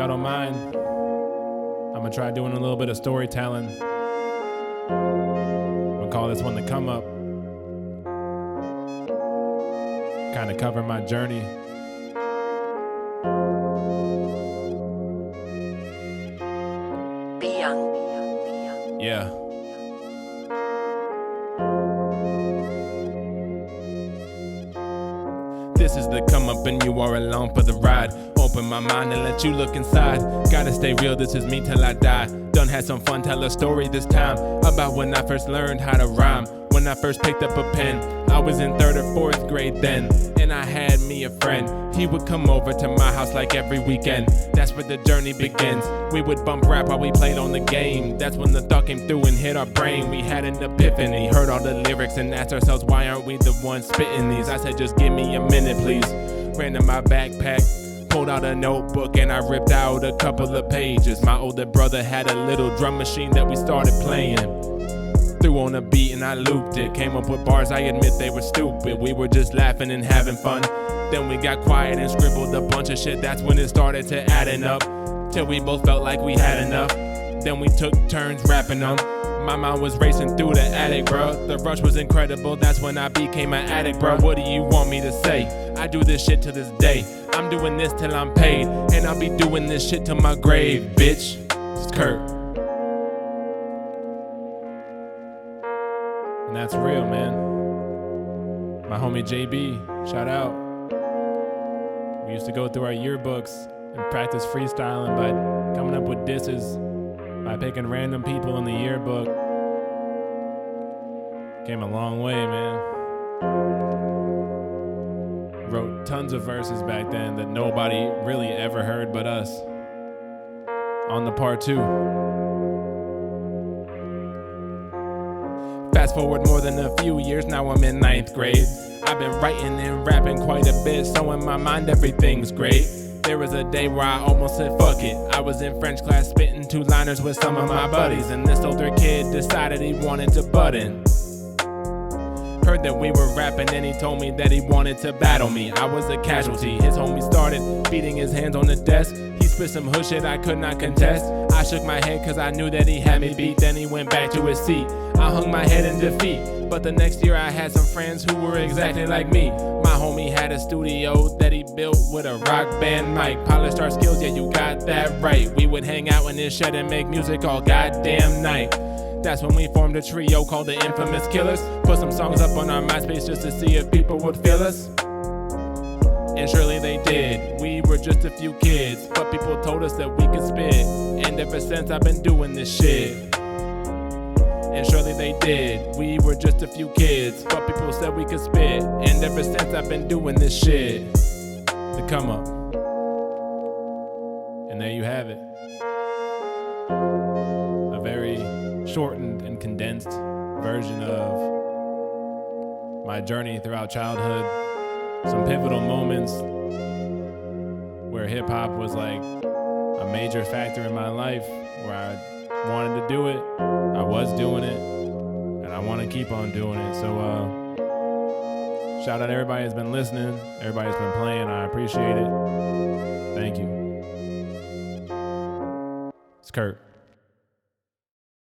y'all don't mind, I'm gonna try doing a little bit of storytelling. We'll call this one The Come Up. Kind of cover my journey. Be young. Yeah. This is the come up and you are along for the ride. Open my mind and let you look inside. Gotta stay real, this is me till I die. Done had some fun, tell a story this time about when I first learned how to rhyme. When I first picked up a pen, I was in 3rd or 4th grade then, and I had me a friend. He would come over to my house like every weekend. That's where the journey begins. We would bump rap while we played on the game. That's when the thought came through and hit our brain. We had an epiphany, heard all the lyrics and asked ourselves, why aren't we the ones spitting these? I said, just give me a minute please. Ran to my backpack, pulled out a notebook, and I ripped out a couple of pages. My older brother had a little drum machine that we started playing. Threw on a beat and I looped it. Came up with bars, I admit they were stupid. We were just laughing and having fun. Then we got quiet and scribbled a bunch of shit. That's when it started to adding up, till we both felt like we had enough. Then we took turns rapping them. My mind was racing through the attic, bro. The rush was incredible, that's when I became an addict, bro. What do you want me to say? I do this shit to this day. I'm doing this till I'm paid, and I'll be doing this shit till my grave, bitch. It's Kurt. And that's real, man. My homie JB, shout out. We used to go through our yearbooks and practice freestyling by coming up with disses, by picking random people in the yearbook. Came a long way, man. Wrote tons of verses back then that nobody really ever heard but us. On the part 2. Fast forward more than a few years, now I'm in 9th grade. I've been writing and rapping quite a bit, so in my mind everything's great. There was a day where I almost said fuck it. I was in French class spitting 2-liners with some of my buddies, and this older kid decided he wanted to butt in. Heard that we were rapping and he told me that he wanted to battle me. I was a casualty. His homie started beating his hands on the desk. He spit some hood shit I could not contest. I shook my head cause I knew that he had me beat. Then he went back to his seat. I hung my head in defeat. But the next year I had some friends who were exactly like me. My homie had a studio that he built with a rock band mic. Polished our skills, yeah, you got that right. We would hang out in his shed and make music all goddamn night. That's when we formed a trio called the Infamous Killers. Put some songs up on our MySpace just to see if people would feel us. And surely they did. We were just a few kids, but people told us that we could spit. And ever since I've been doing this shit. And surely they did. We were just a few kids, but people said we could spit. And ever since I've been doing this shit. The come up. And there you have it. A very shortened and condensed version of my journey throughout childhood. Some pivotal moments where hip-hop was like a major factor in my life, where I wanted to do it, I was doing it, and I want to keep on doing it. So shout out to everybody that's been listening, everybody that's been playing. I appreciate it. Thank you. It's Kurt.